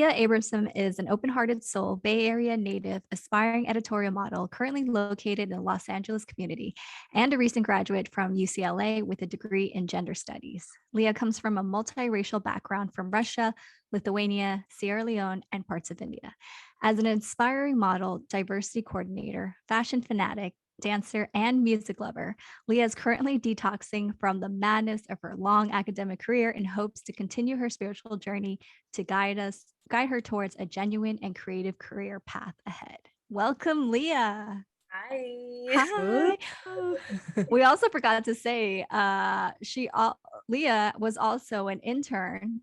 Leah Abramson is an open-hearted soul, Bay Area native, aspiring editorial model, currently located in the Los Angeles community, and a recent graduate from UCLA with a degree in gender studies. Leah comes from a multiracial background from Russia, Lithuania, Sierra Leone, and parts of India. As an inspiring model, diversity coordinator, fashion fanatic, dancer, and music lover, Leah is currently detoxing from the madness of her long academic career in hopes to continue her spiritual journey to guide her towards a genuine and creative career path ahead. Welcome, Leah. Hi. Hi. We also forgot to say Leah was also an intern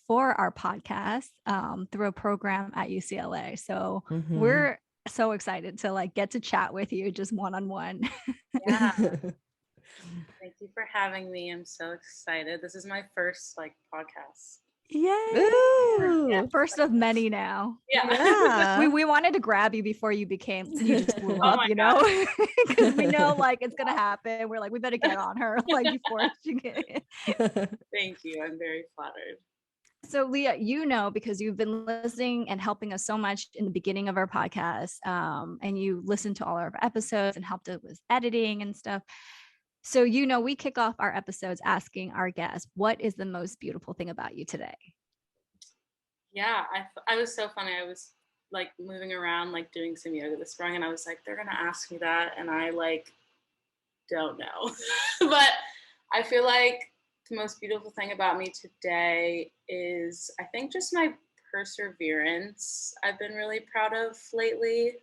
for our podcast through a program at UCLA. So we're so excited to get to chat with you just one-on-one. Yeah. Thank you for having me. I'm so excited. This is my first podcast. Yay! First of many now. Yeah. We wanted to grab you before you just blew up, my you know, because we know it's gonna happen. We're like, we better get on her before she get. Thank you. I'm very flattered. So Leah, because you've been listening and helping us so much in the beginning of our podcast, and you listened to all our episodes and helped us with editing and stuff. So, we kick off our episodes asking our guests, what is the most beautiful thing about you today? Yeah, I was so funny. I was moving around, doing some yoga this morning, and I was like, they're going to ask me that. And I don't know. But I feel like the most beautiful thing about me today is, I think, just my perseverance. I've been really proud of lately.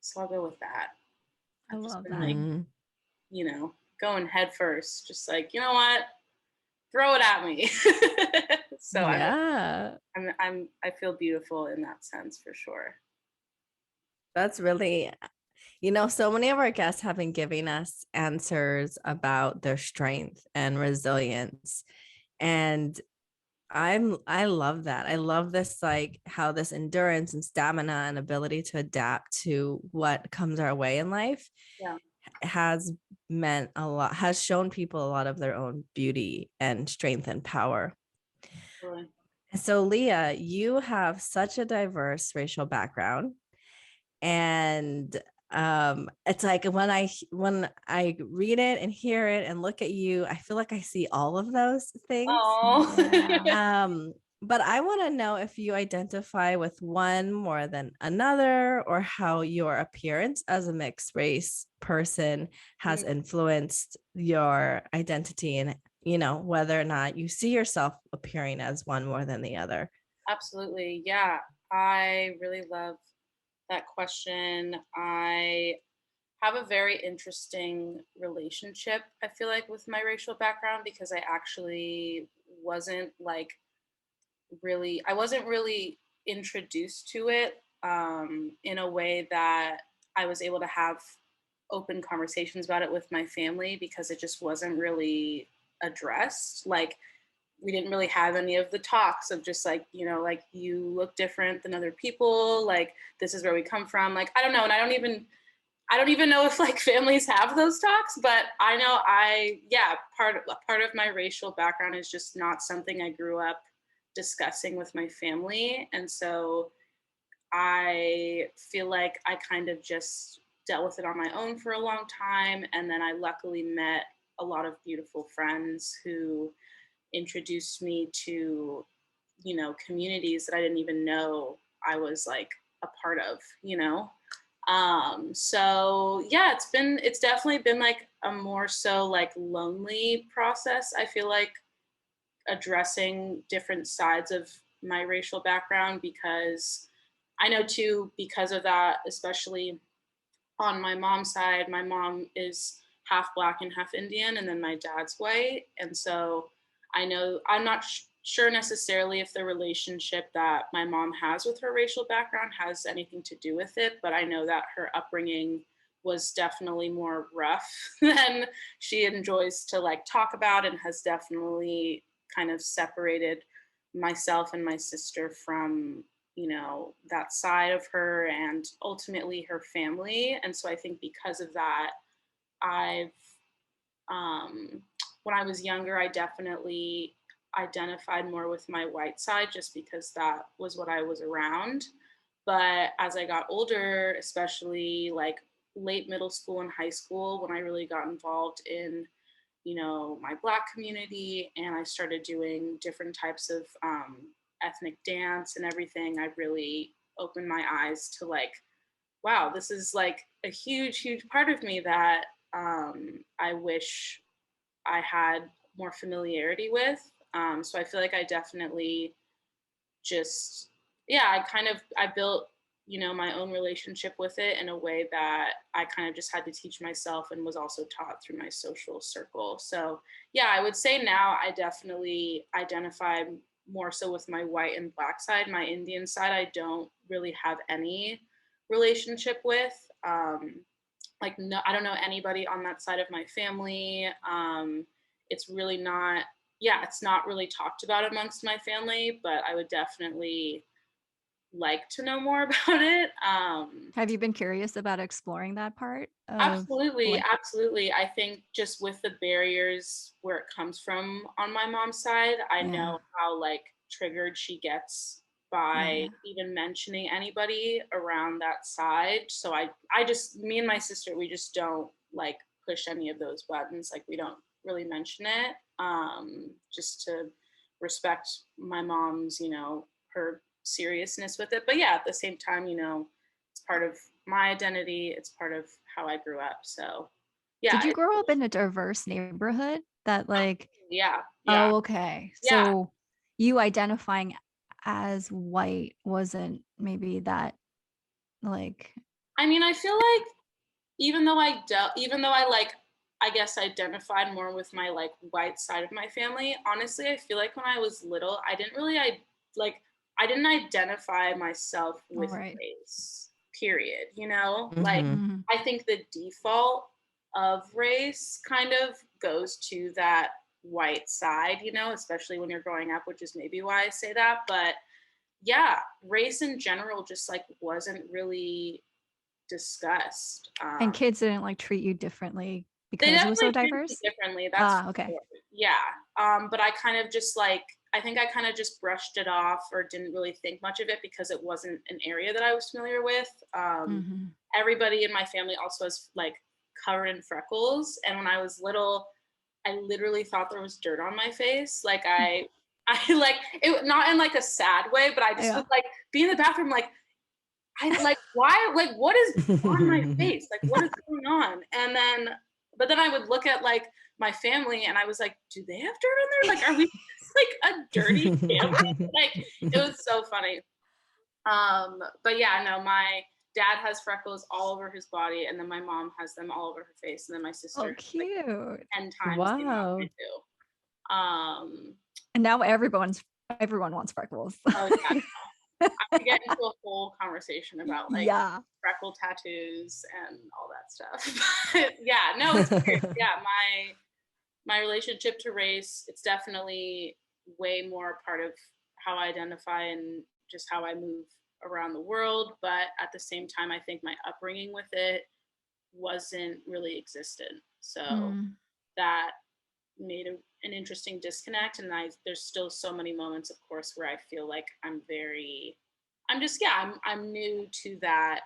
So I'll go with that. I love that. Going head first, just you know what, throw it at me. So yeah, I feel beautiful in that sense for sure. That's really, so many of our guests have been giving us answers about their strength and resilience. And I love that. I love this, how this endurance and stamina and ability to adapt to what comes our way in life. Yeah. Has meant a lot, has shown people a lot of their own beauty and strength and power. Really? So Leah, you have such a diverse racial background, and it's when I read it and hear it and look at you, I feel like I see all of those things. Oh. But I want to know if you identify with one more than another, or how your appearance as a mixed race person has influenced your identity, and whether or not you see yourself appearing as one more than the other. Absolutely. Yeah. I really love that question. I have a very interesting relationship, I feel like, with my racial background, because I actually wasn't really introduced to it in a way that I was able to have open conversations about it with my family, because it just wasn't really addressed. We didn't really have any of the talks of just you look different than other people, this is where we come from, I don't know. And I don't even know if families have those talks, but I know part of my racial background is just not something I grew up discussing with my family. And so I feel like I kind of just dealt with it on my own for a long time. And then I luckily met a lot of beautiful friends who introduced me to, communities that I didn't even know I was a part of, So yeah, it's definitely been a more so lonely process. I feel like addressing different sides of my racial background, because I know too, because of that, especially on my mom's side, my mom is half Black and half Indian, and then my dad's white. And so I know I'm not sure necessarily if the relationship that my mom has with her racial background has anything to do with it, but I know that her upbringing was definitely more rough than she enjoys to talk about, and has definitely kind of separated myself and my sister from that side of her, and ultimately her family. And so I think because of that, I've when I was younger, I definitely identified more with my white side just because that was what I was around. But as I got older, especially like late middle school and high school, when I really got involved in, my Black community, and I started doing different types of ethnic dance and everything, I really opened my eyes to like, wow, this is like a huge, huge part of me that I wish I had more familiarity with. So I feel like I definitely just, yeah, I built, my own relationship with it in a way that I kind of just had to teach myself and was also taught through my social circle. So yeah, I would say now I definitely identify more so with my white and Black side. My Indian side, I don't really have any relationship with. Like, no, I don't know anybody on that side of my family. It's really not, yeah, it's not really talked about amongst my family, but I would definitely like to know more about it. Have you been curious about exploring that part of Absolutely, like, absolutely. I think just with the barriers where it comes from on my mom's side, I yeah, know how like triggered she gets by yeah. even mentioning anybody around that side. So I just, me and my sister, we just don't like push any of those buttons. Like we don't really mention it, just to respect my mom's, her seriousness with it. But yeah, at the same time, it's part of my identity. It's part of how I grew up. So Did yeah, you grow up in a diverse neighborhood that like, yeah, yeah, oh, okay. yeah. So you identifying as white wasn't maybe that like, I mean, I feel like even though I like, I guess identified more with my like white side of my family. Honestly, I feel like when I was little, like I didn't identify myself all with right. race. Period. Like Mm-hmm. Mhm. I think the default of race kind of goes to that white side, especially when you're growing up, which is maybe why I say that. But yeah, race in general just like wasn't really discussed. And kids didn't like treat you differently They because it was so definitely treat me diverse? differently, that's Ah, for okay. sure. Yeah. But I kind of just like, I think I kind of just brushed it off or didn't really think much of it because it wasn't an area that I was familiar with. Mhm. Everybody in my family also has like covered in freckles. And when I was little, I literally thought there was dirt on my face. Like I like it, not in like a sad way, but I just Yeah. would like be in the bathroom, like, I like, why, like, what is on my face? Like, what is going on? And then, but then I would look at like my family and I was like, do they have dirt on there? Like, are we just, like a dirty family? Like, it was so funny. But yeah, no, my dad has freckles all over his body, and then my mom has them all over her face, and then my sister Oh, has like cute. 10 times the amount I Wow. do. Um, And now everyone wants freckles. oh yeah, I could get into a whole conversation about like Yeah. freckle tattoos and all that stuff. But yeah, no, it's weird. Yeah, my relationship to race, it's definitely way more a part of how I identify and just how I move around the world. But at the same time, I think my upbringing with it wasn't really existent. So Mm. that made an interesting disconnect. And there's still so many moments, of course, where I feel like I'm new to that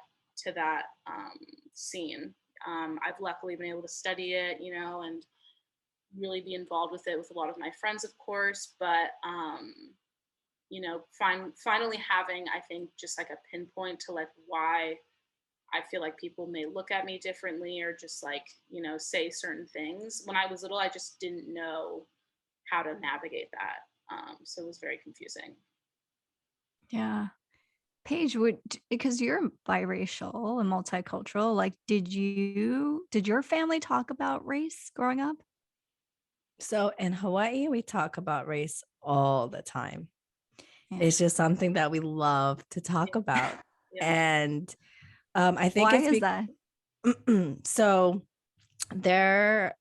scene. I've luckily been able to study it, and really be involved with it with a lot of my friends, of course. But finally having, I think, just like a pinpoint to like why I feel like people may look at me differently or just like, say certain things. When I was little, I just didn't know how to navigate that. So it was very confusing. Yeah. Paige, because you're biracial and multicultural, like did your family talk about race growing up? So in Hawaii, we talk about race all the time. Yeah. It's just something that we love to talk about. Yeah. And I think Why it's is that? so there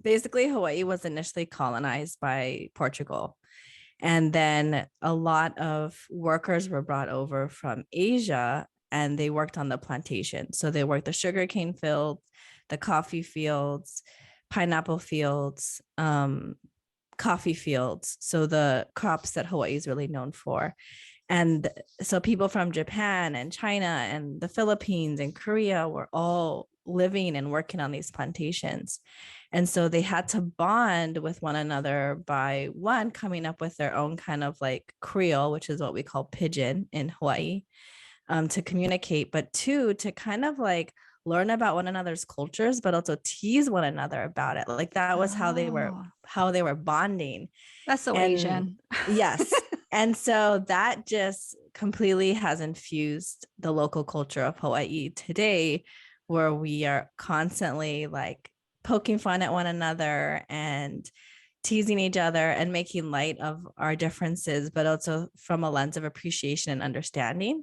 basically Hawaii was initially colonized by Portugal. And then a lot of workers were brought over from Asia and they worked on the plantation. So they worked the sugarcane fields, the coffee fields, pineapple fields, coffee fields, so the crops that Hawaii is really known for. And so people from Japan and China and the Philippines and Korea were all living and working on these plantations. And so they had to bond with one another by one, coming up with their own kind of like Creole, which is what we call pidgin in Hawaii, to communicate, but two, to kind of like learn about one another's cultures, but also tease one another about it. Like that was Oh, how they were bonding. that's so And Asian. yes. And so that just completely has infused the local culture of Hawaii today, where we are constantly like poking fun at one another and teasing each other and making light of our differences, but also from a lens of appreciation and understanding.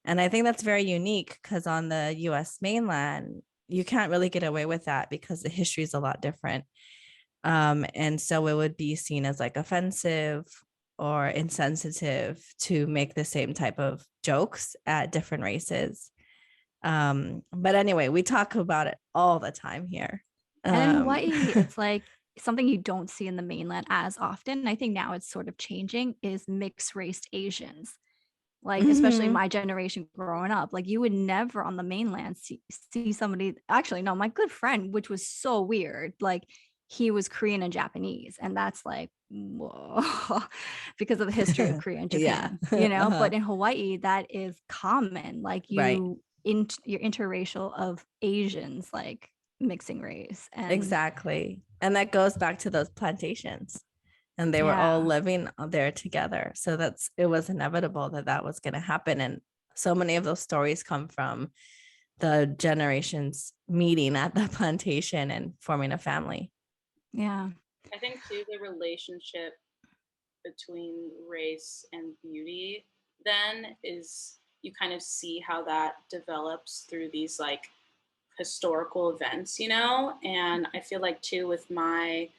And I think that's very unique because on the US mainland, you can't really get away with that because the history is a lot different. And so it would be seen as like offensive or insensitive to make the same type of jokes at different races. But anyway, we talk about it all the time here. And in Hawaii, it's like something you don't see in the mainland as often. I think now it's sort of changing is mixed race Asians. Like, especially Mhm. my generation growing up, like you would never on the mainland see somebody, actually, no, my good friend, which was so weird. Like he was Korean and Japanese. And that's like, whoa, because of the history of Korea and Yeah. Japan, Uh-huh. but in Hawaii, that is common. Like Right. you're interracial of Asians, like mixing race. And Exactly. And that goes back to those plantations. And they were all yeah, living there together. So it was inevitable that that was going to happen. And so many of those stories come from the generations meeting at the plantation and forming a family. yeah, I think too the relationship between race and beauty then is you kind of see how that develops through these like historical events, and I feel like too with my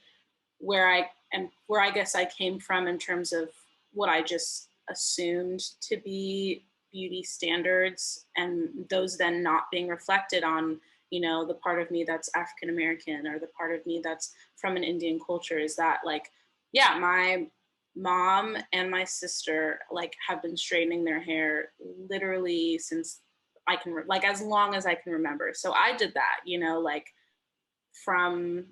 where I guess I came from in terms of what I just assumed to be beauty standards and those then not being reflected on, the part of me that's African American or the part of me that's from an Indian culture is that like, yeah, my mom and my sister like have been straightening their hair literally since I can like as long as I can remember. So I did that, like from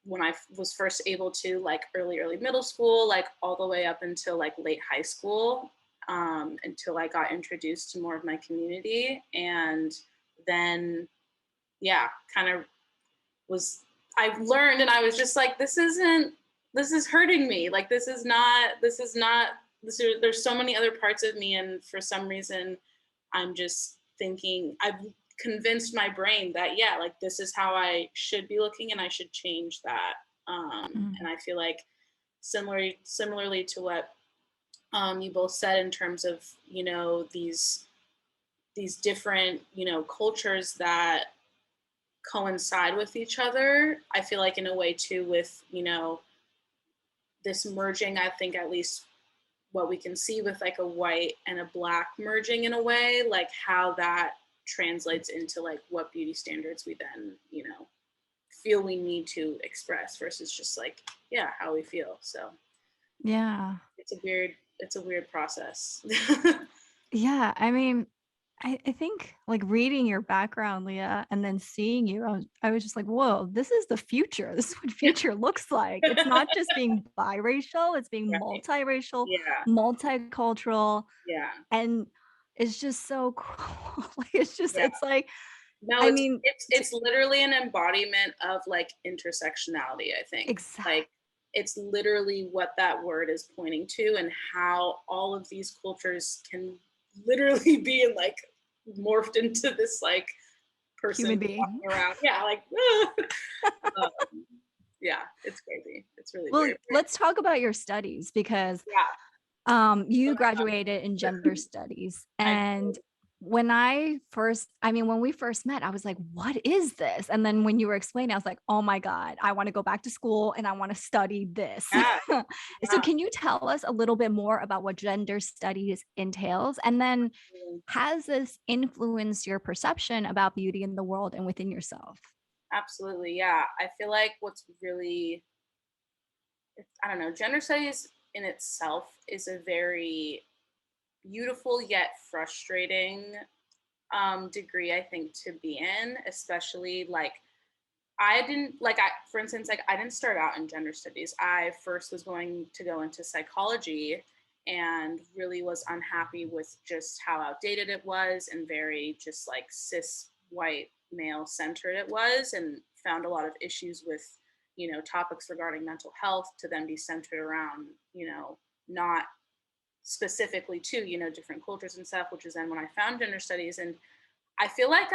when I was first able to, like early middle school, like all the way up until like late high school, until I got introduced to more of my community. And then, yeah, kind of was, I learned and I was just like, this is hurting me. Like, there's so many other parts of me. And for some reason, I'm just thinking, I've convinced my brain that, yeah, like this is how I should be looking and I should change that. And mm, I feel like similarly to what you both said in terms of, these different, cultures that coincide with each other. I feel like in a way too with, this merging, I think at least what we can see with like a white and a black merging in a way, like how that translates into like what beauty standards we then, feel we need to express versus just like, yeah, how we feel. So yeah. it's a weird process. Yeah, I mean, I think like reading your background, Leah, and then seeing you, I was just like, whoa, this is the future. This is what Yeah. future looks like. It's not just being biracial, it's being Right. multiracial, Yeah. multicultural, Yeah. and it's just so cool. Like Yeah. it's like, No, I it's mean, it's it's literally an embodiment of like intersectionality, I think. exactly. Like it's literally what that word is pointing to and how all of these cultures can literally be in like morphed into this like Human person being. walking around. Yeah, like um, yeah, it's crazy. It's really Well, weird. let's talk about your studies because Yeah. you Oh my God. graduated in gender studies. I And do. when we first met, I was like, what is this? And then when you were explaining, I was like, oh my God, I want to go back to school and I want to study this. Yeah. So Yeah. can you tell us a little bit more about what gender studies entails? And then has this influenced your perception about beauty in the world and within yourself? Absolutely. Yeah. I feel like what's really I don't know, gender studies in itself is a very beautiful yet frustrating degree, I think, to be in, especially like I didn't like I for instance, like I didn't start out in gender studies. I first was going to go into psychology and really was unhappy with just how outdated it was and very just like cis white male centered it was, and found a lot of issues with, topics regarding mental health to then be centered around, not specifically to, different cultures and stuff, which is then when I found gender studies. And I feel like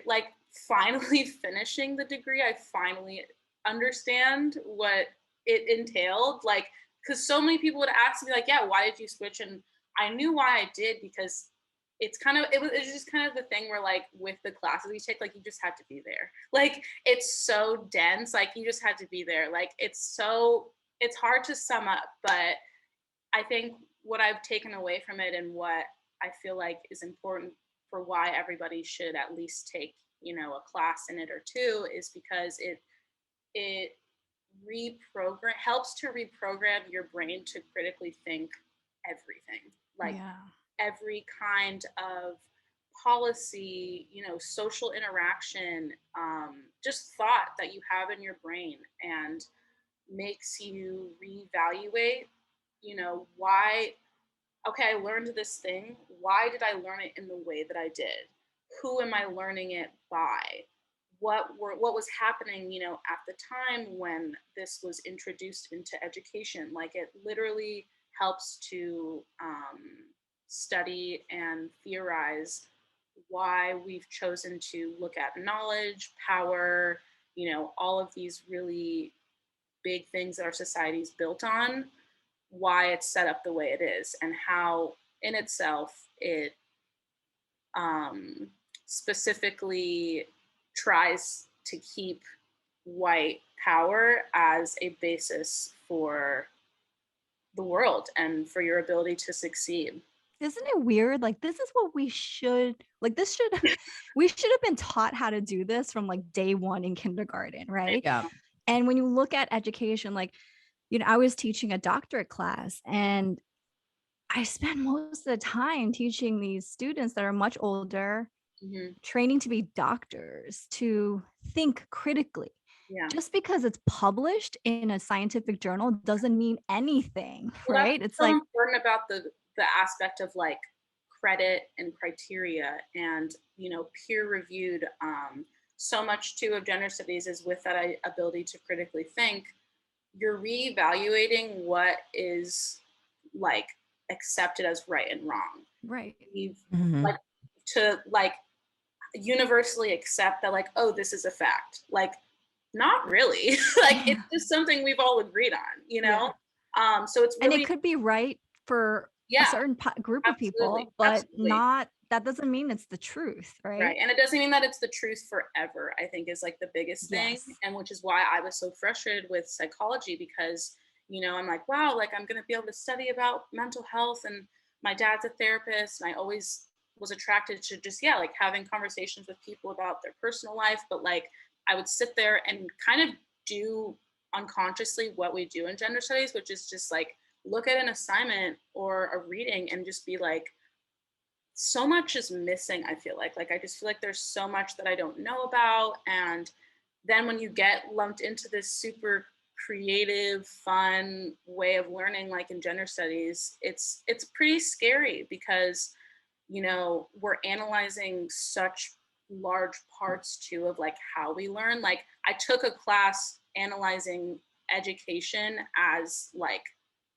like finally finishing the degree, I finally understand what it entailed. Like, because so many people would ask me, like, yeah, why did you switch? And I knew why I did, because it was just kind of the thing where, like, with the classes we take, like, you just had to be there. Like, it's so dense, like you just had to be there. Like, it's hard to sum up, but I think what I've taken away from it and what I feel like is important for why everybody should at least take, a class in it or two, is because it reprogram helps to reprogram your brain to critically think everything. Like Yeah. every kind of policy, social interaction, just thought that you have in your brain, and makes you reevaluate, why, okay, I learned this thing. Why did I learn it in the way that I did? Who am I learning it by? What was happening, at the time when this was introduced into education? Like, it literally helps to study and theorize why we've chosen to look at knowledge, power, all of these really big things that our society is built on, why it's set up the way it is, and how in itself it specifically tries to keep white power as a basis for the world and for your ability to succeed. Isn't it weird? Like, this is what we should, like, this should, we should have been taught how to do this from like day one in kindergarten, right? Yeah. And when you look at education, like, I was teaching a doctorate class, and I spend most of the time teaching these students that are much older, Mm-hmm. training to be doctors, to think critically. Yeah. Just because it's published in a scientific journal doesn't mean anything, Well, that's right? It's so like, important about the aspect of like credit and criteria and, peer reviewed. So much too of gender studies is with that ability to critically think. You're reevaluating what is like accepted as right and wrong. right. You've Mhm. like to like universally accept that, like, oh, this is a fact. Like, not really. Like, it's Yeah. just something we've all agreed on, Yeah. So it's And it really, could be right for a yeah, certain group of absolutely, people, but absolutely. not, that doesn't mean it's the truth, Right. right? And it doesn't mean that it's the truth forever, I think, is like the biggest thing. Yes. And which is why I was so frustrated with psychology, because, I'm like, wow, like I'm going to be able to study about mental health. And my dad's a therapist. And I always was attracted to just, yeah, like having conversations with people about their personal life. But like, I would sit there and kind of do unconsciously what we do in gender studies, which is just like look at an assignment or a reading and just be like, so much is missing. I feel like I just feel like there's so much that I don't know about. And then when you get lumped into this super creative, fun way of learning, like in gender studies, it's pretty scary, because we're analyzing such large parts too of like how we learn. Like, I took a class analyzing education as like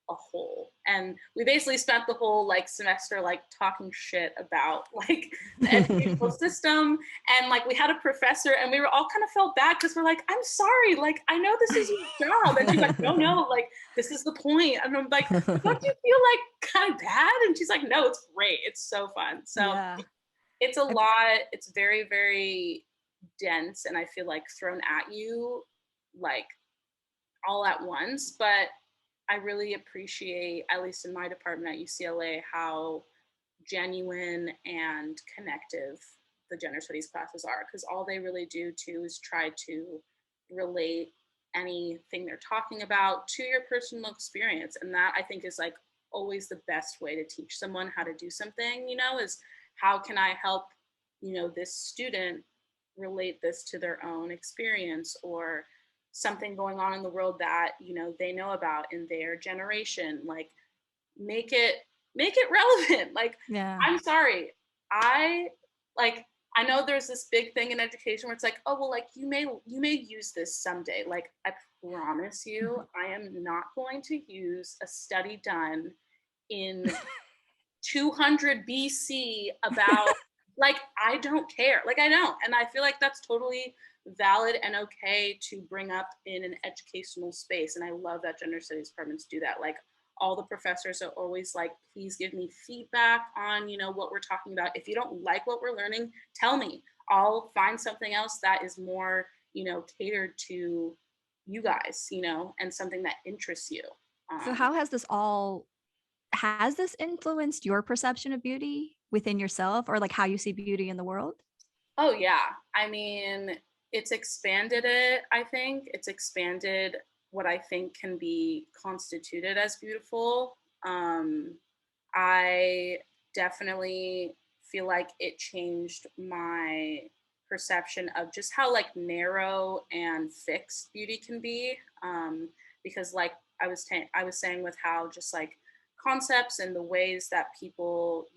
a whole, and we basically spent the whole like semester like talking shit about like the educational system. And like we had a professor, and we were all kind of felt bad, because we're like, I'm sorry, like I know this is your job. And she's like, no, like this is the point. And I'm like, don't you feel like kind of bad? And she's like, no, it's great, it's so fun. So Yeah. it's a lot. It's very, very dense, and I feel like thrown at you like all at once. But I really appreciate, at least in my department at UCLA, how genuine and connective the gender studies classes are, because all they really do too is try to relate anything they're talking about to your personal experience. And that, I think, is like always the best way to teach someone how to do something, is how can I help, this student relate this to their own experience or something going on in the world that, they know about in their generation. Like, make it relevant. Like, Yeah. I'm sorry. I like I know there's this big thing in education where it's like, oh well, like you may use this someday. Like, I promise you, I am not going to use a study done in 200 BC about, like, I don't care. Like, I don't. And I feel like that's totally valid and okay to bring up in an educational space. And I love that gender studies departments do that. Like, all the professors are always like, please give me feedback on, what we're talking about. If you don't like what we're learning, tell me. I'll find something else that is more, catered to you guys, and something that interests you. So how has this influenced your perception of beauty within yourself, or like how you see beauty in the world? Oh yeah. I mean, it's expanded it, I think. It's expanded what I think can be constituted as beautiful. I definitely feel like it changed my perception of just how like narrow and fixed beauty can be. Because like I was saying with how just like concepts and the ways that people,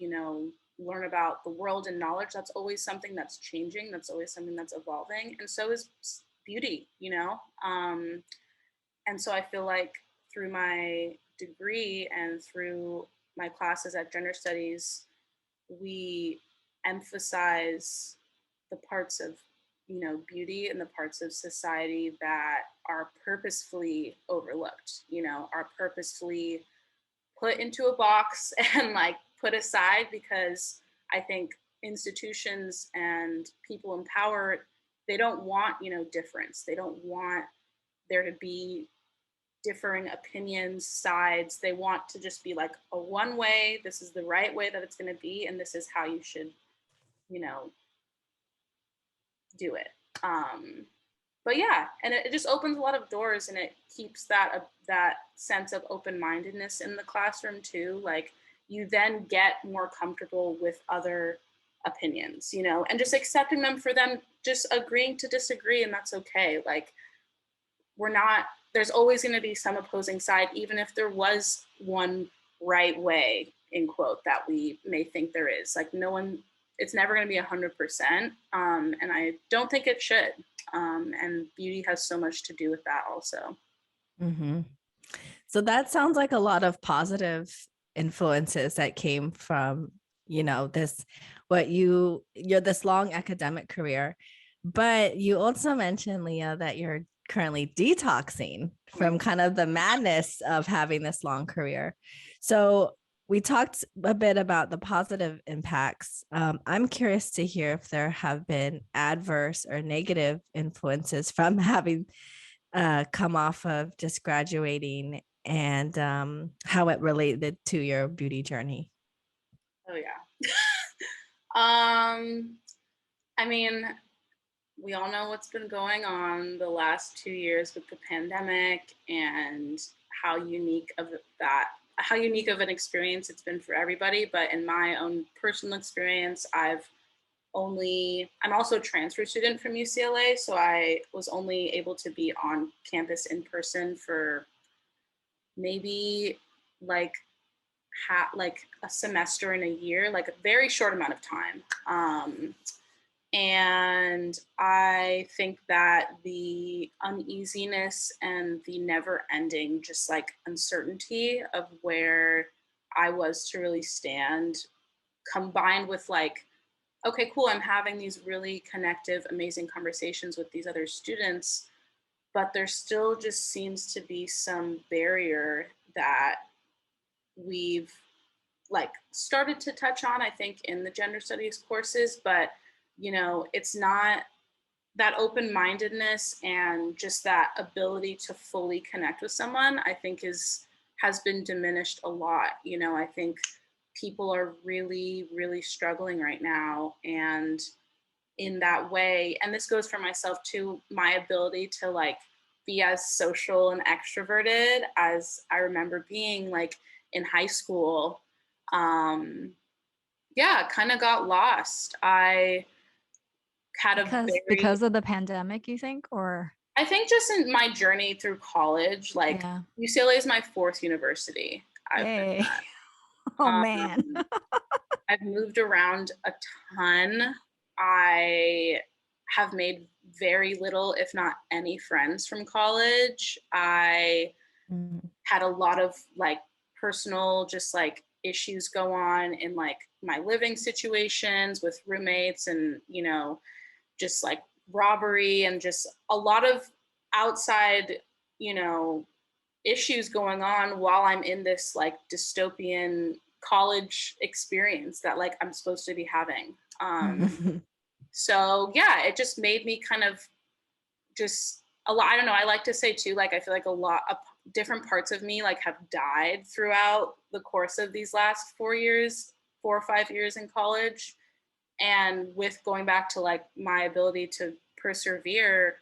learn about the world and knowledge, that's always something that's changing, that's always something that's evolving, and so is beauty. And so I feel like through my degree and through my classes at gender studies, we emphasize the parts of, beauty and the parts of society that are purposefully overlooked, are purposefully put into a box and like put aside, because I think institutions and people in power, they don't want, difference. They don't want there to be differing opinions, sides. They want to just be like a one way, this is the right way that it's going to be, and this is how you should, you know, do it. But yeah, and it just opens a lot of doors, and it keeps that sense of open-mindedness in the classroom too. Like, you then get more comfortable with other opinions, and just accepting them for them, just agreeing to disagree, and that's okay. Like, there's always going to be some opposing side, even if there was one right way, in quote, that we may think there is. Like, it's never going to be 100%. And I don't think it should. And beauty has so much to do with that also. Mm-hmm. So that sounds like a lot of positive influences that came from, you're this long academic career. But you also mentioned, Leah, that you're currently detoxing from kind of the madness of having this long career. So we talked a bit about the positive impacts. I'm curious to hear if there have been adverse or negative influences from having come off of just graduating, and how it related to your beauty journey. Oh yeah. I mean, we all know what's been going on the last 2 years with the pandemic, and how unique of an experience it's been for everybody. But in my own personal experience, I'm also a transfer student from UCLA, so I was only able to be on campus in person for maybe like a semester in a year, like a very short amount of time. And I think that the uneasiness and the never ending, just like uncertainty of where I was to really stand, combined with like, okay, cool, I'm having these really connective, amazing conversations with these other students, but there still just seems to be some barrier that we've like started to touch on, I think, in the gender studies courses, but it's not that open-mindedness and just that ability to fully connect with someone, I think has been diminished a lot. I think people are really, really struggling right now. And in that way, and this goes for myself too, my ability to like be as social and extroverted as I remember being like in high school. Yeah, kind of got lost. I had a because of the pandemic, you think, or I think just in my journey through college, like yeah. UCLA is my fourth university I've been Yay. at. Oh man. I've moved around a ton. I have made very little, if not any, friends from college. I had a lot of like personal, just like issues go on in like my living situations with roommates and, you know, just like robbery and just a lot of outside, you know, issues going on while I'm in this like dystopian college experience that like I'm supposed to be having. So yeah, it just made me kind of just a lot. I don't know. I like to say too, like I feel like a lot of different parts of me like have died throughout the course of these last 4 years, 4 or 5 years in college. And with going back to like my ability to persevere,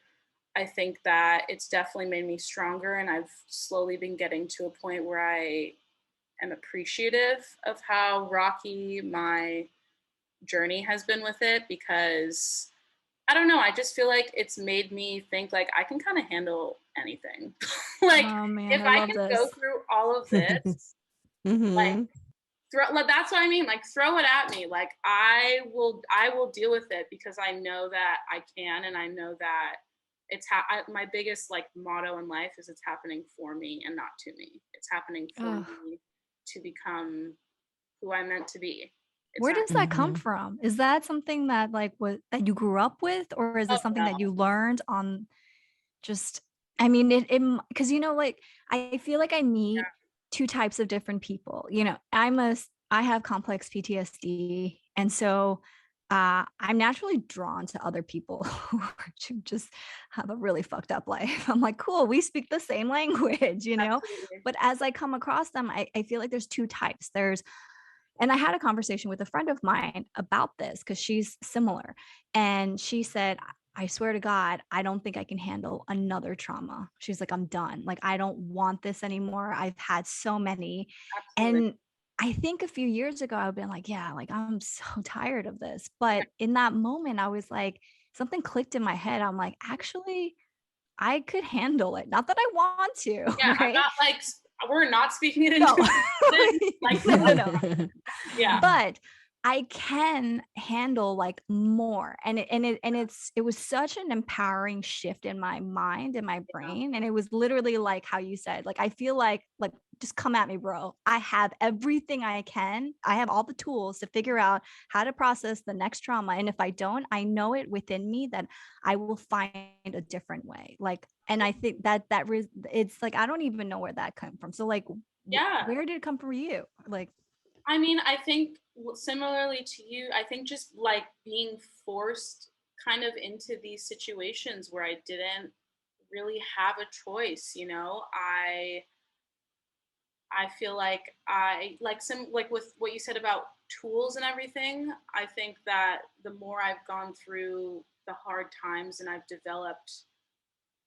I think that it's definitely made me stronger. And I've slowly been getting to a point where I am appreciative of how rocky my journey has been with it, because I don't know, I just feel like it's made me think like I can kind of handle anything. Like Oh man, if I I love can go this. through all of this, like like that's what I mean, like throw it at me, like I will deal with it, because I know that I can, and I know that my biggest like motto in life is it's happening for me and not to me. It's happening for Oh. me to become who I'm meant to be. It's Where not. does that come from? Is that something that like that you grew up with, or is Oh it something that no. you learned on just I mean it because you know like I feel like I meet two types of different people. You know, I have complex PTSD, and so I'm naturally drawn to other people who just have a really fucked up life. I'm like, cool, we speak the same language, you know? Absolutely. But as I come across them, I feel like there's two types. And I had a conversation with a friend of mine about this because she's similar. And she said, I swear to God, I don't think I can handle another trauma. She's like, I'm done. Like, I don't want this anymore. I've had so many. Absolutely. And I think a few years ago, I've been like, yeah, like I'm so tired of this. But in that moment, I was like, something clicked in my head. I'm like, actually, I could handle it. Not that I want to, Yeah, I'm right? not like, we're not speaking it No, into like no. yeah. But I can handle like more. It was such an empowering shift in my mind and my brain. And it was literally like how you said, like, I feel like just come at me, bro. I have everything I can. I have all the tools to figure out how to process the next trauma. And if I don't, I know it within me that I will find a different way. Like, and I think it's like, I don't even know where that came from. So like, Yeah. where did it come from you? Like, I mean, I think similarly to you, I think just like being forced kind of into these situations where I didn't really have a choice, you know. I feel like I like some like with what you said about tools and everything. I think that the more I've gone through the hard times and I've developed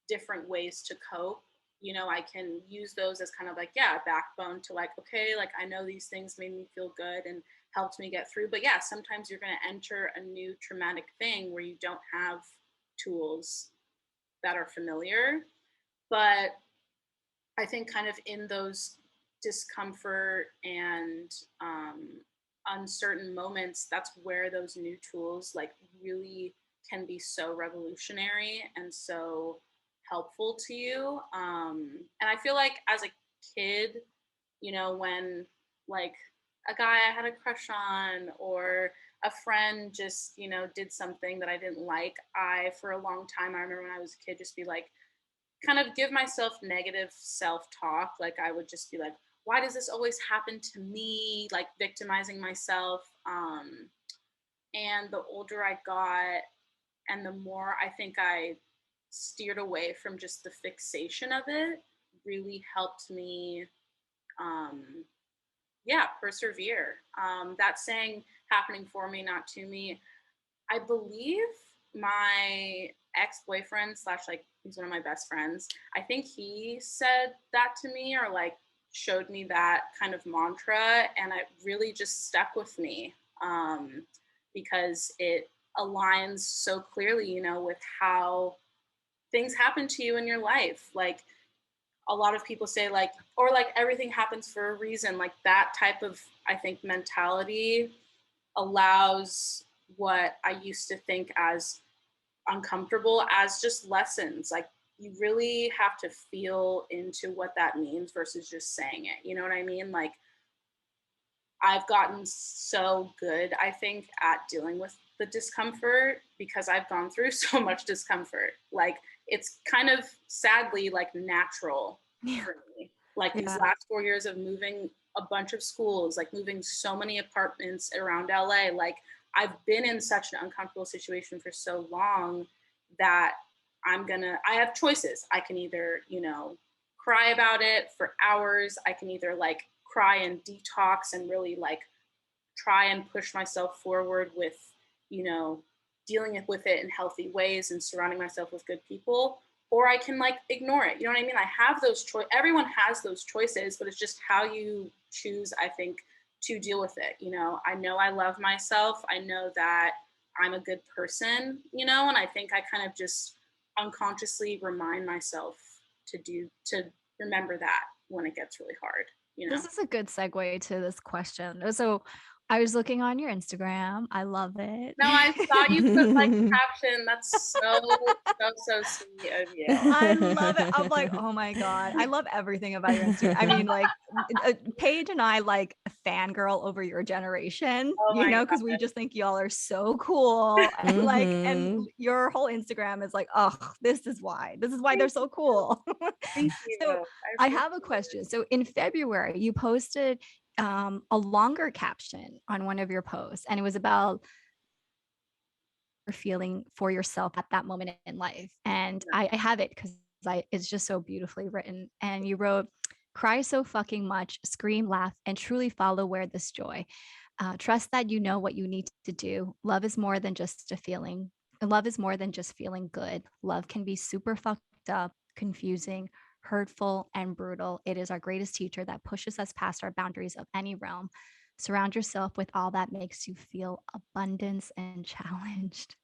different ways to cope, you know, I can use those as kind of like, yeah, a backbone to like, okay, like I know these things made me feel good and helped me get through. But yeah, sometimes you're going to enter a new traumatic thing where you don't have tools that are familiar. But I think kind of in those discomfort and uncertain moments, that's where those new tools like really can be so revolutionary and so helpful to you. And I feel like as a kid, you know, when like a guy I had a crush on or a friend just, you know, did something that I didn't like, for a long time, I remember when I was a kid, just be like, kind of give myself negative self-talk. Like I would just be like, why does this always happen to me? Like victimizing myself. And the older I got and the more I think I steered away from just the fixation of it, really helped me, um, yeah, persevere. That saying, happening for me, not to me, I believe my ex-boyfriend slash like He's one of my best friends. I think he said that to me, or like showed me that kind of mantra, and it really just stuck with me, because it aligns so clearly, you know, with how things happen to you in your life. Like a lot of people say like, or like everything happens for a reason. Like that type of, I think, mentality allows what I used to think as uncomfortable as just lessons. Like you really have to feel into what that means versus just saying it. You know what I mean? Like I've gotten so good, I think, at dealing with the discomfort because I've gone through so much discomfort. Like it's kind of sadly like natural for me. Like these Yeah. last 4 years of moving a bunch of schools, like moving so many apartments around LA, like I've been in such an uncomfortable situation for so long that I have choices. I can either, you know, cry about it for hours. I can either like cry and detox and really like try and push myself forward with, you know, dealing with it in healthy ways and surrounding myself with good people, or I can like ignore it. You know what I mean? I have those everyone has those choices, but it's just how you choose, I think, to deal with it. You know I love myself. I know that I'm a good person, you know, and I think I kind of just unconsciously remind myself to remember that when it gets really hard, you know. This is a good segue to this question. So I was looking on your Instagram. I love it. No, I saw you put like caption. That's so sweet of you. I love it. I'm like, oh my God. I love everything about your Instagram. I mean, like Paige and I like fangirl over your generation, Oh you my know, because we just think y'all are so cool. And like, and your whole Instagram is like, oh, this is why they're so cool. Thank you. So I have a question. So in February, you posted a longer caption on one of your posts, and it was about feeling for yourself at that moment in life. And I have it because it's just so beautifully written. And you wrote, cry so fucking much, scream, laugh, and truly follow where this joy. Trust that you know what you need to do. Love is more than just a feeling. Love is more than just feeling good. Love can be super fucked up, confusing, hurtful, and brutal. It is our greatest teacher that pushes us past our boundaries of any realm. Surround yourself with all that makes you feel abundance and challenged.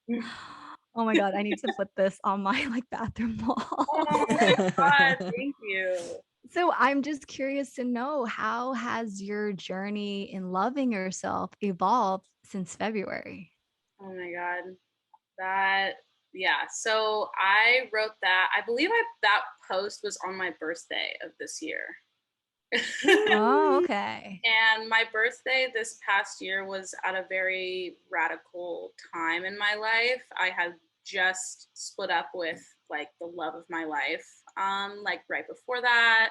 Oh my God, I need to put this on my like bathroom wall. Oh my God, thank you. So I'm just curious to know, how has your journey in loving yourself evolved since February? Oh my God. Yeah. So I wrote that. I believe that post was on my birthday of this year. Oh, okay. And my birthday this past year was at a very radical time in my life. I had just split up with like the love of my life. Like right before that,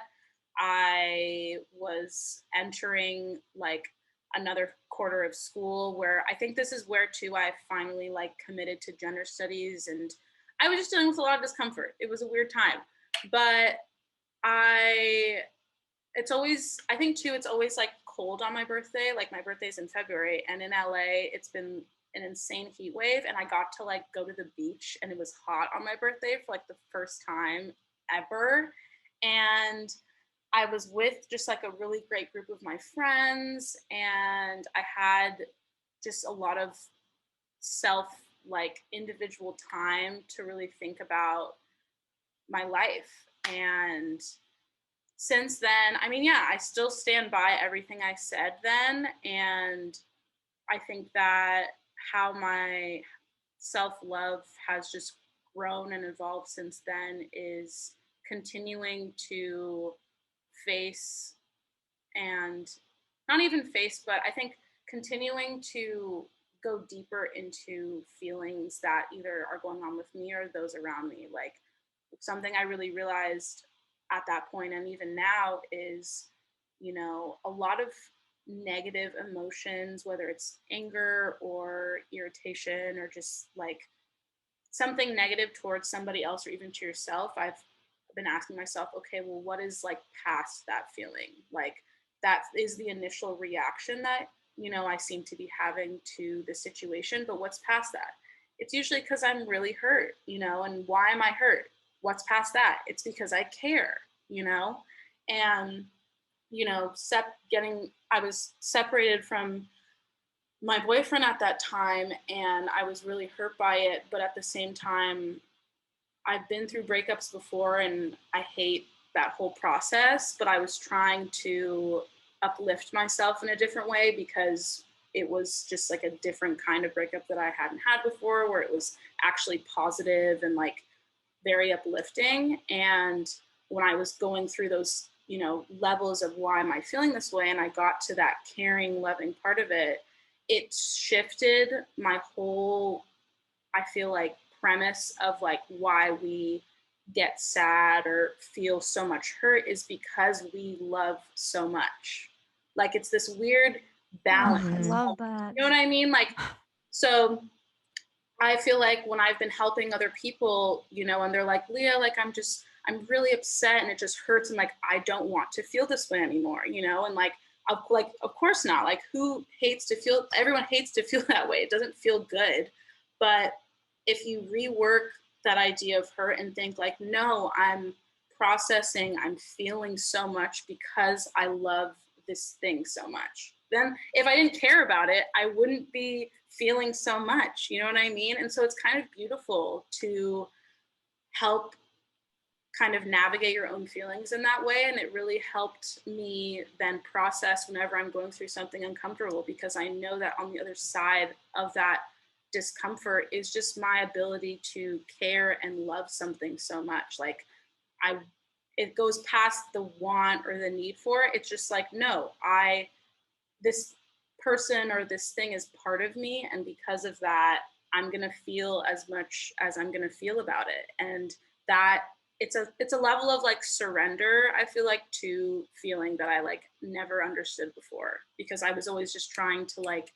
I was entering like another quarter of school where I think this is where too I finally like committed to gender studies, and I was just dealing with a lot of discomfort. It was a weird time, but I I think too, it's always like cold on my birthday. Like my birthday's in February, and in LA, it's been an insane heat wave. And I got to like go to the beach, and it was hot on my birthday for like the first time ever. And I was with just like a really great group of my friends, and I had just a lot of self, like individual time to really think about my life. And since then, I mean, yeah, I still stand by everything I said then. And I think that how my self love has just grown and evolved since then is continuing to face, and not even face, but I think continuing to go deeper into feelings that either are going on with me or those around me. Like something I really realized at that point and even now is, you know, a lot of negative emotions, whether it's anger or irritation or just like something negative towards somebody else or even to yourself, I've been asking myself, okay, well, what is like past that feeling? Like that is the initial reaction that, you know, I seem to be having to the situation, but what's past that? It's usually because I'm really hurt, you know, and why am I hurt? what's past that? It's because I care, you know? And, you know, I was separated from my boyfriend at that time, and I was really hurt by it. But at the same time, I've been through breakups before and I hate that whole process, but I was trying to uplift myself in a different way because it was just like a different kind of breakup that I hadn't had before, where it was actually positive and like very uplifting. And when I was going through those, you know, levels of why am I feeling this way, and I got to that caring, loving part of it, it shifted my whole, I feel like, premise of like why we get sad or feel so much hurt is because we love so much. Like it's this weird balance. I love that. You know what I mean? Like, so I feel like when I've been helping other people, you know, and they're like, Leah, like I'm really upset and it just hurts. And like, I don't want to feel this way anymore, you know? And like, of course not. Like everyone hates to feel that way. It doesn't feel good. But if you rework that idea of hurt and think like, no, I'm feeling so much because I love this thing so much. Then if I didn't care about it, I wouldn't be feeling so much, you know what I mean? And so it's kind of beautiful to help kind of navigate your own feelings in that way. And it really helped me then process whenever I'm going through something uncomfortable, because I know that on the other side of that discomfort is just my ability to care and love something so much. Like it goes past the want or the need for it. It's just like, no, this person or this thing is part of me. And because of that, I'm going to feel as much as I'm going to feel about it. And that it's a level of like surrender, I feel like, to feeling that I like never understood before, because I was always just trying to like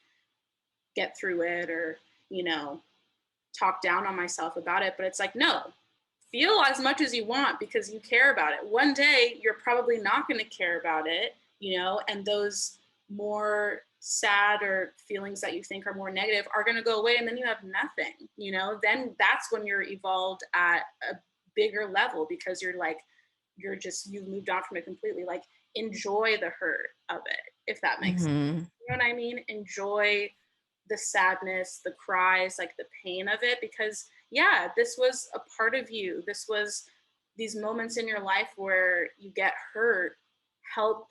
get through it or, you know, talk down on myself about it. But it's like, no, feel as much as you want because you care about it. One day you're probably not going to care about it, you know, and those more sad or feelings that you think are more negative are going to go away, and then you have nothing, you know. Then that's when you're evolved at a bigger level, because you've moved on from it completely. Like, enjoy the hurt of it, if that makes sense. You know what I mean? Enjoy the sadness, the cries, like the pain of it, because yeah, this was a part of you. This was these moments in your life where you get hurt help,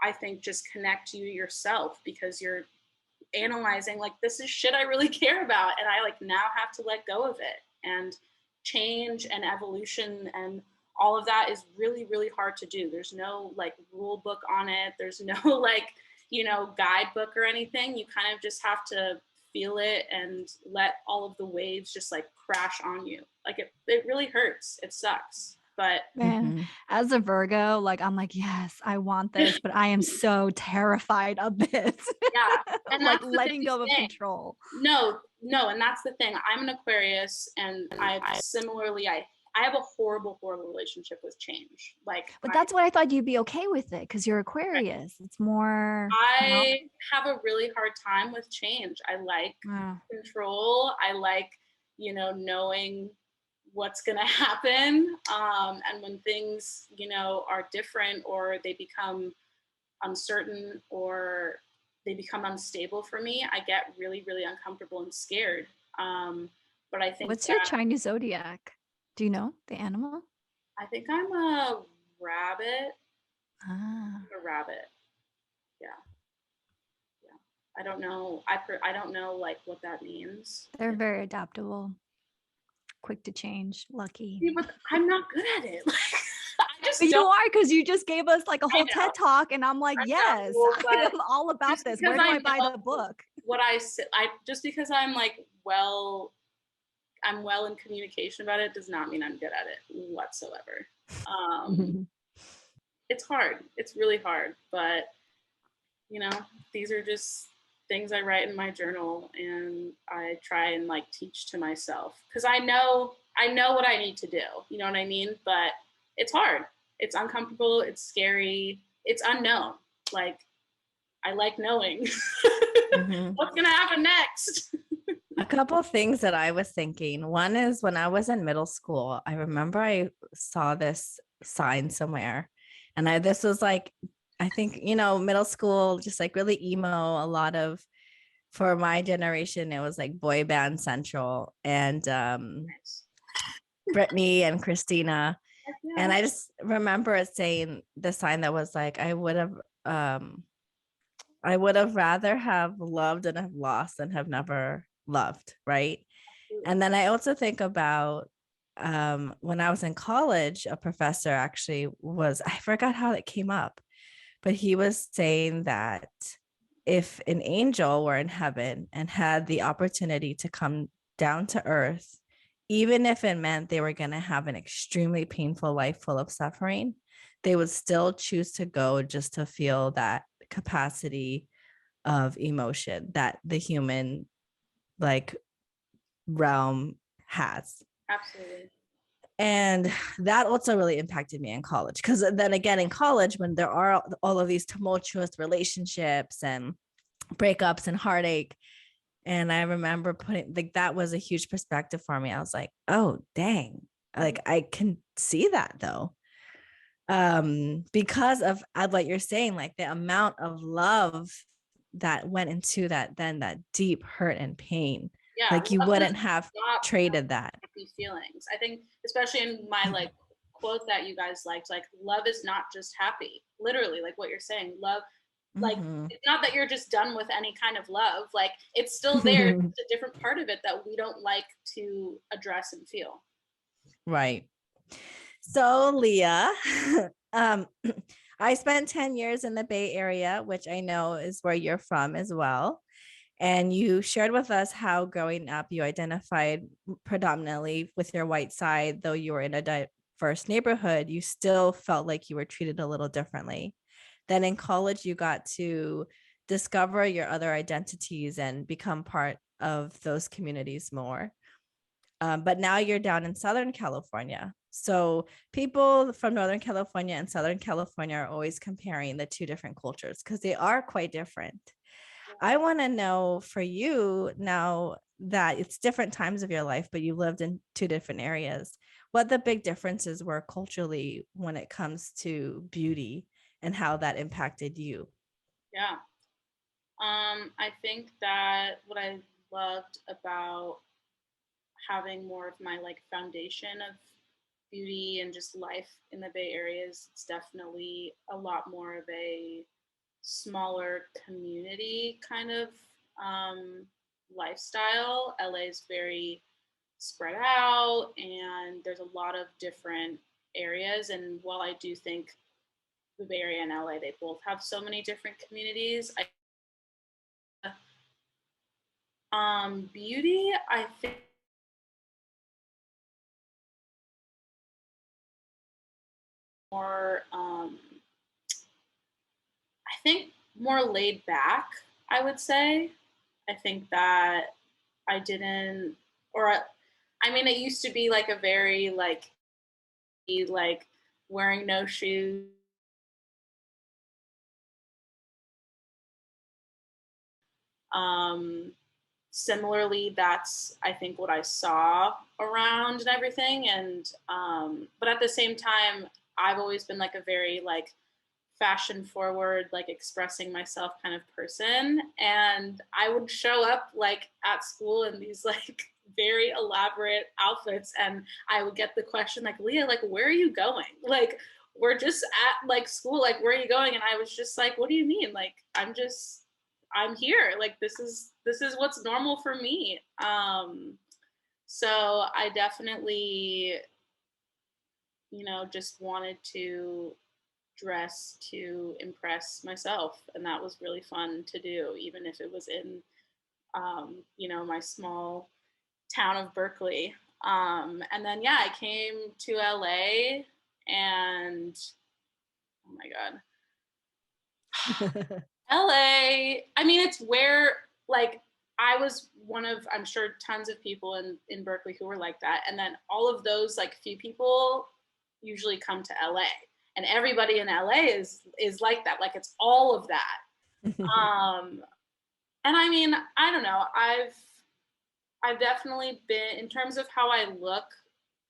I think, just connect you to yourself, because you're analyzing like, this is shit I really care about, and I like now have to let go of it. And change and evolution and all of that is really, really hard to do. There's no like rule book on it. There's no like, you know, guidebook or anything. You kind of just have to feel it and let all of the waves just like crash on you. Like it really hurts. It sucks. But man, as a Virgo, like I'm like, yes, I want this, but I am so terrified of this. Yeah. And like letting go of control. No, and that's the thing. I'm an Aquarius, and I have a horrible relationship with change. Like, but that's what I thought you'd be okay with it, because you're Aquarius. It's more. I have a really hard time with change. I like control. I like, you know, knowing what's going to happen. And when things, you know, are different, or they become uncertain, or they become unstable for me, I get really, really uncomfortable and scared. But I think what's your Chinese zodiac? Do you know the animal? I think I'm a rabbit. I'm a rabbit. Yeah. I don't know. I don't know like what that means. They're very adaptable, quick to change, lucky. Yeah, but I'm not good at it. But you are, because you just gave us like a whole TED talk, and I'm like, yes, I'm all about this. Where do I buy the book? Just because I'm like, I'm well in communication about it does not mean I'm good at it whatsoever. It's hard. It's really hard. But, you know, these are just things I write in my journal, and I try and like teach to myself, because I know what I need to do. You know what I mean? But it's hard. It's uncomfortable. It's scary. It's unknown. Like, I like knowing what's going to happen next. A couple of things that I was thinking. One is when I was in middle school, I remember I saw this sign somewhere. And this was like, I think, middle school, just like really emo, a lot of, for my generation, it was like boy band central and Brittany and Christina. And I just remember it saying the sign that was like, I would have rather have loved and have lost than have never loved, right? And then I also think about when I was in college, a professor actually I forgot how it came up, but he was saying that if an angel were in heaven and had the opportunity to come down to earth, even if it meant they were going to have an extremely painful life full of suffering, they would still choose to go just to feel that capacity of emotion that the human like realm has. Absolutely. And that also really impacted me in college, because then again in college, when there are all of these tumultuous relationships and breakups and heartache, and I remember putting like that was a huge perspective for me. I was like, oh dang, like I can see that though, because of what you're saying, like the amount of love that went into that, then that deep hurt and pain, Yeah, like you wouldn't have traded that. happy feelings. I think, especially in my like quote that you guys liked, like love is not just happy. Literally, like what you're saying, love, like it's not that you're just done with any kind of love. Like it's still there. It's a different part of it that we don't like to address and feel. Right. So Leah, I spent 10 years in the Bay Area, which I know is where you're from as well. And you shared with us how growing up you identified predominantly with your white side, though you were in a diverse neighborhood, you still felt like you were treated a little differently. Then in college, you got to discover your other identities and become part of those communities more. But now you're down in Southern California. So people from Northern California and Southern California are always comparing the two different cultures because they are quite different. I want to know for you, now that it's different times of your life, but you lived in two different areas, what the big differences were culturally when it comes to beauty and how that impacted you. Yeah. I think that what I loved about having more of my like foundation of beauty and just life in the Bay Area is it's definitely a lot more of a smaller community kind of lifestyle. LA is very spread out and there's a lot of different areas. And while I do think the Bay Area and LA, they both have so many different communities. Beauty, I think more, I think more laid back, I would say. I think that I didn't, or I mean, it used to be like a very like wearing no shoes. Um, Similarly, that's I think what I saw around and everything. And but at the same time, I've always been like a very like fashion forward, like expressing myself kind of person. And I would show up like at school in these like very elaborate outfits. And I would get the question like, Leah, like, where are you going? Like, we're just at like school, like, where are you going? And I was just like, what do you mean? Like, I'm here. Like, this is what's normal for me. So I definitely, just wanted to dress to impress myself, and that was really fun to do, even if it was in my small town of Berkeley. And then yeah, I came to LA, and oh my god, LA, I mean, it's where like I was one of, I'm sure, tons of people in Berkeley who were like that, and then all of those like few people usually come to LA, and everybody in LA is like that. Like it's all of that. And I mean, I don't know. I've definitely been, in terms of how I look,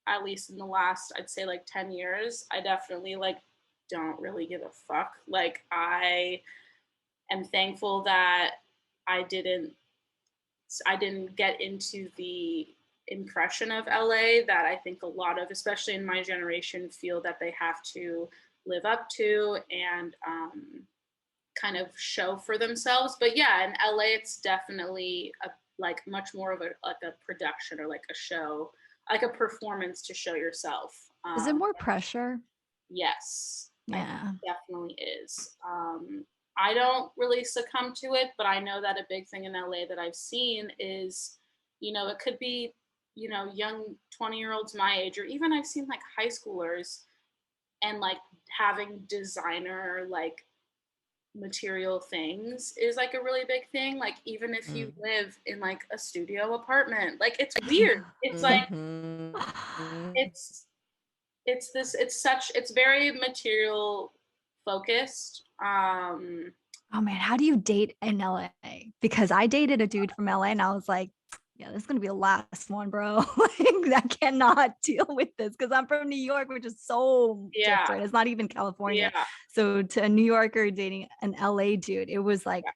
at least in the last, I'd say like 10 years, I definitely like don't really give a fuck. Like I am thankful that I didn't I didn't get into the impression of LA that I think a lot of, especially in my generation, feel that they have to live up to and kind of show for themselves. But yeah, in LA, it's definitely like much more of a production or like a show, like a performance to show yourself. Is it more pressure? Yes, I think Yeah. it definitely is. I don't really succumb to it, but I know that a big thing in LA that I've seen is, it could be, young 20-year-olds my age, or even I've seen like high schoolers and like having designer like material things is like a really big thing. Like even if you live in like a studio apartment, like it's weird. It's like Mhm. it's it's very material focused. Oh man, how do you date in LA? Because I dated a dude from LA and I was like, yeah, this is gonna be the last one, bro. Like I cannot deal with this because I'm from New York, which is so yeah, different. It's not even California. yeah, So to a New Yorker dating an LA dude, it was like yeah.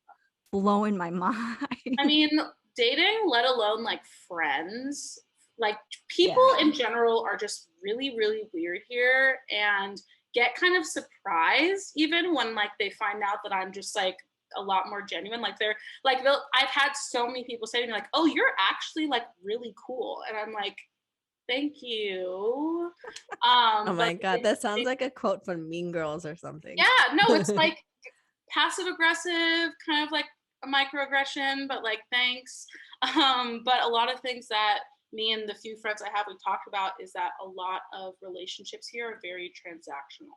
blowing my mind. I mean, dating, let alone like friends, like people Yeah. in general are just really, really weird here and get kind of surprised even when like they find out that I'm just like a lot more genuine. Like I've had so many people say to me like, "Oh, you're actually like really cool," and I'm like, "Thank you." Oh But my God, that sounds like a quote from Mean Girls or something. yeah, no, it's like passive aggressive, kind of like a microaggression, but like thanks. But a lot of things that me and the few friends I have we talked about is that a lot of relationships here are very transactional.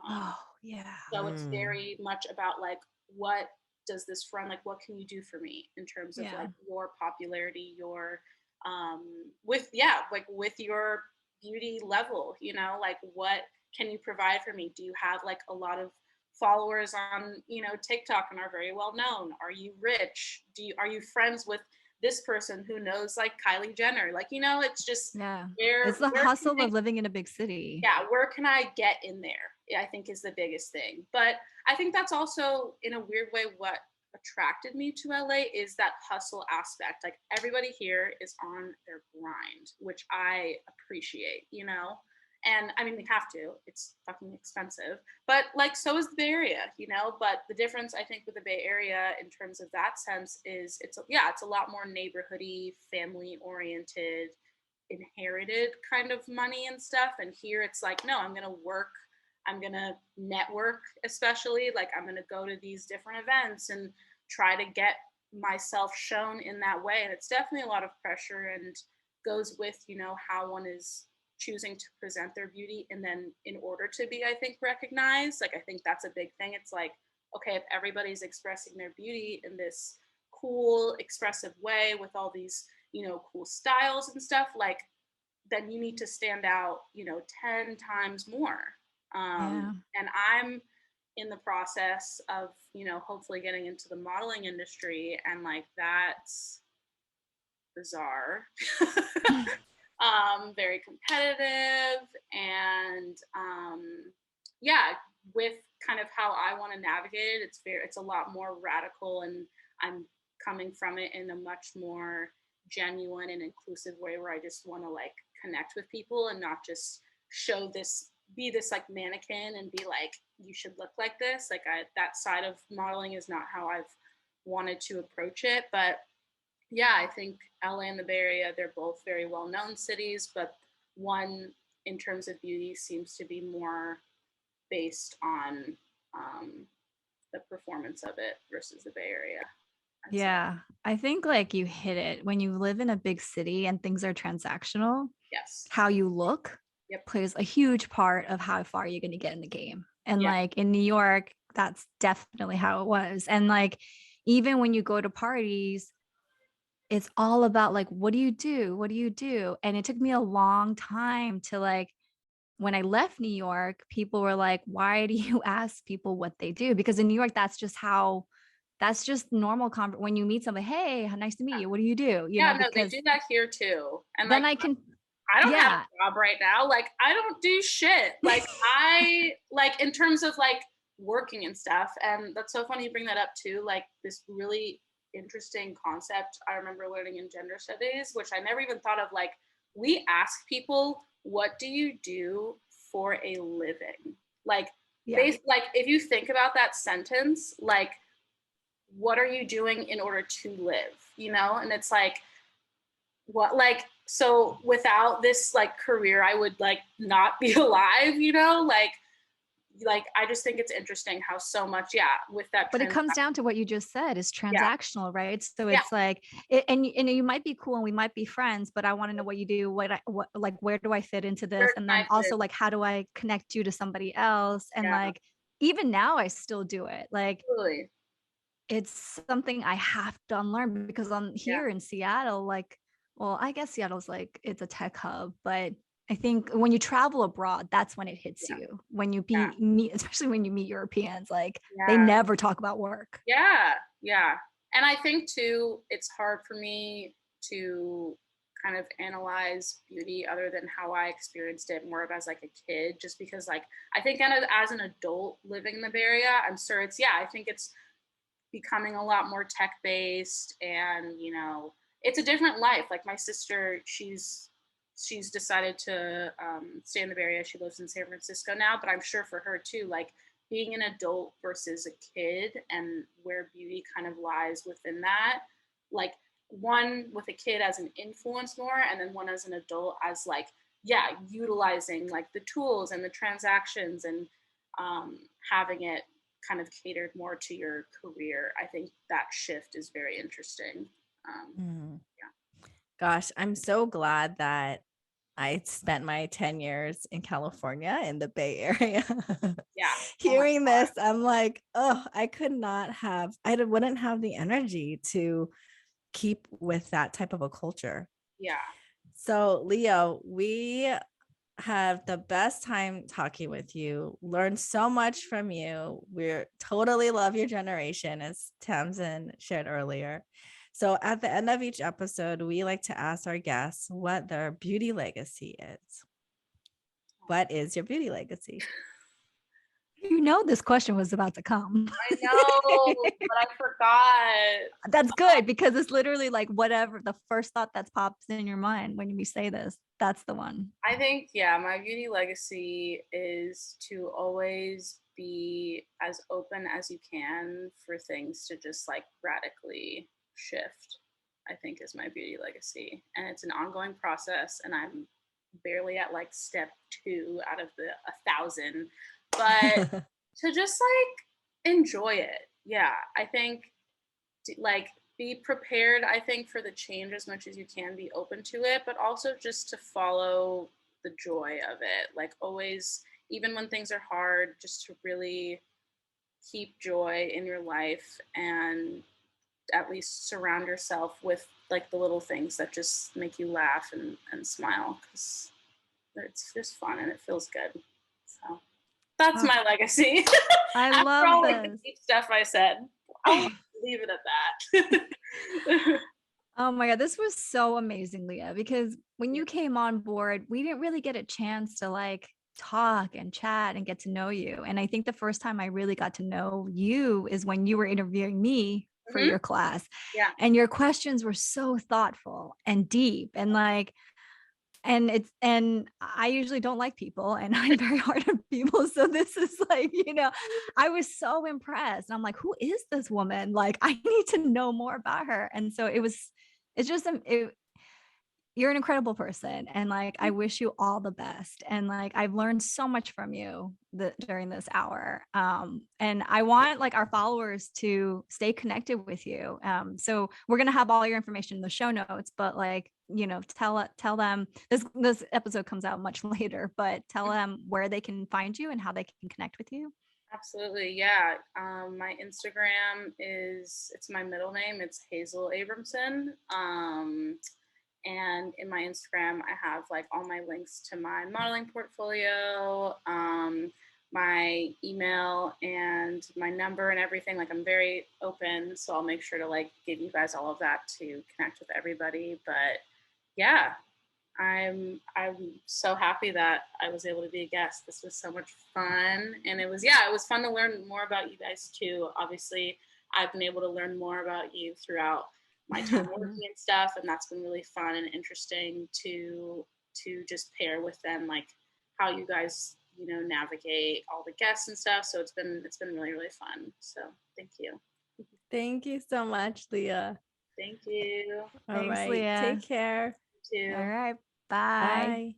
Um, Oh, yeah. so it's Mm. very much about like what does this friend like what can you do for me in terms of Yeah. like your popularity, your um with yeah, like with your beauty level, like what can you provide for me? Do you have like a lot of followers on, TikTok and are very well known? Are you rich? Are you friends with this person who knows like Kylie Jenner? Like, it's just Yeah. It's where the where can hustle I of living in a big city. yeah, where can I get in there? Yeah, I think is the biggest thing. But I think that's also in a weird way what attracted me to LA is that hustle aspect. Like everybody here is on their grind, which I appreciate, And I mean, they have to. It's fucking expensive. But like, so is the Bay Area, But the difference, I think, with the Bay Area in terms of that sense is it's a lot more neighborhoody, family oriented, inherited kind of money and stuff. And here it's like, no, I'm going to work, I'm going to network, especially like I'm going to go to these different events and try to get myself shown in that way. And it's definitely a lot of pressure and goes with, how one is choosing to present their beauty. And then in order to be, I think, recognized, like, I think that's a big thing. It's like, okay, if everybody's expressing their beauty in this cool, expressive way with all these cool styles and stuff, like then you need to stand out, 10 times more. Yeah. And I'm in the process of, hopefully getting into the modeling industry, and like that's bizarre. Very competitive, and yeah, with kind of how I want to navigate it, it's a lot more radical, and I'm coming from it in a much more genuine and inclusive way where I just want to like connect with people and not just be this like mannequin and be like, you should look like this. Like that side of modeling is not how I've wanted to approach it. But yeah, I think LA and the Bay Area, they're both very well known cities, but one in terms of beauty seems to be more based on the performance of it versus the Bay Area, I'd say. Yeah. I think like you hit it when you live in a big city and things are transactional, Yes. how you look Yep. plays a huge part of how far you're going to get in the game. And Yeah. like in New York, that's definitely how it was. And like even when you go to parties, it's all about like, what do you do? What do you do? And it took me a long time to like, when I left New York, people were like, why do you ask people what they do? Because in New York, that's just how that's just normal when you meet somebody, hey, nice to meet you. What do? You know, No, they because do that here too. And then like, I can, I don't have yeah. a job right now. Like, I don't do shit. Like, I like in terms of like working and stuff. And that's so funny you bring that up too. Like this really interesting concept I remember learning in gender studies, which I never even thought of. Like, we ask people, what do you do for a living? Like, like if you think about that sentence, like, what are you doing in order to live? You know, and it's like, what, like, so without this like career, I would like not be alive, you know, like I just think it's interesting how so much, with that. But it comes down to what you just said is transactional, right? So Yeah. it's like, and you might be cool and we might be friends, but I want to know what you do, what like, where do I fit into this? And then also like, how do I connect you to somebody else? And like, even now I still do it. Like, Really? It's something I have to unlearn because I'm here in Seattle. Like, well, I guess Seattle's like, it's a tech hub, but I think when you travel abroad, that's when it hits you. When you meet, especially when you meet Europeans, like they never talk about work. Yeah. And I think too, it's hard for me to kind of analyze beauty other than how I experienced it more of as like a kid, just because like, I think kind of as an adult living in the Bay Area, I'm sure it's, I think it's becoming a lot more tech based, and you know, it's a different life. Like my sister, she's decided to stay in the Bay Area. She lives in San Francisco now, but I'm sure for her too, like being an adult versus a kid and where beauty kind of lies within that, like one with a kid as an influence more, and then one as an adult as like utilizing like the tools and the transactions and having it kind of catered more to your career. I think that shift is very interesting. Gosh, I'm so glad that I spent my 10 years in California in the Bay Area. Hearing this, I'm like, oh, I wouldn't have the energy to keep with that type of a culture. So Leo, we have the best time talking with you, learned so much from you. We're totally love your generation, as Tamsin shared earlier. So at the end of each episode, we like to ask our guests what their beauty legacy is. What is your beauty legacy? You know, this question was about to come. I know, but I forgot. That's good because it's literally like whatever the first thought that pops in your mind when we say this, that's the one. I think, my beauty legacy is to always be as open as you can for things to just like radically shift, I think is my beauty legacy. And it's an ongoing process, and I'm barely at like step 2 out of the 1,000, but to just like enjoy it. I think like be prepared, I think, for the change as much as you can, be open to it, but also just to follow the joy of it. Like always, even when things are hard, just to really keep joy in your life and at least surround yourself with like the little things that just make you laugh and smile, because it's just fun and it feels good. So that's my legacy. I love all, this. like, the deep stuff I said. I'll leave it at that. Oh my God, this was so amazing, Leah, because when you came on board, we didn't really get a chance to like talk and chat and get to know you. And I think the first time I really got to know you is when you were interviewing me for your class. And your questions were so thoughtful and deep and like, and I usually don't like people and I'm very hard on people. So this is like, you know, I was so impressed. And I'm like, who is this woman? Like, I need to know more about her. And so it's just, you're an incredible person. And like, I wish you all the best. And like, I've learned so much from you during this hour. And I want like our followers to stay connected with you. So we're going to have all your information in the show notes, but like, you know, tell them this episode comes out much later, but tell them where they can find you and how they can connect with you. Absolutely. My Instagram it's my middle name. It's Hazel Abramson. And in my Instagram, I have like all my links to my modeling portfolio, my email and my number and everything. Like, I'm very open, so I'll make sure to like give you guys all of that to connect with everybody. But yeah, I'm so happy that I was able to be a guest. This was so much fun, and it was fun to learn more about you guys too. Obviously, I've been able to learn more about you throughout my time working and stuff, and that's been really fun and interesting to just pair with them, like how you guys navigate all the guests and stuff. So it's been really really fun. So thank you. Thank you so much, Leah. Thank you. All Thanks, right. Leah. Take care. You too. All right. Bye. Bye.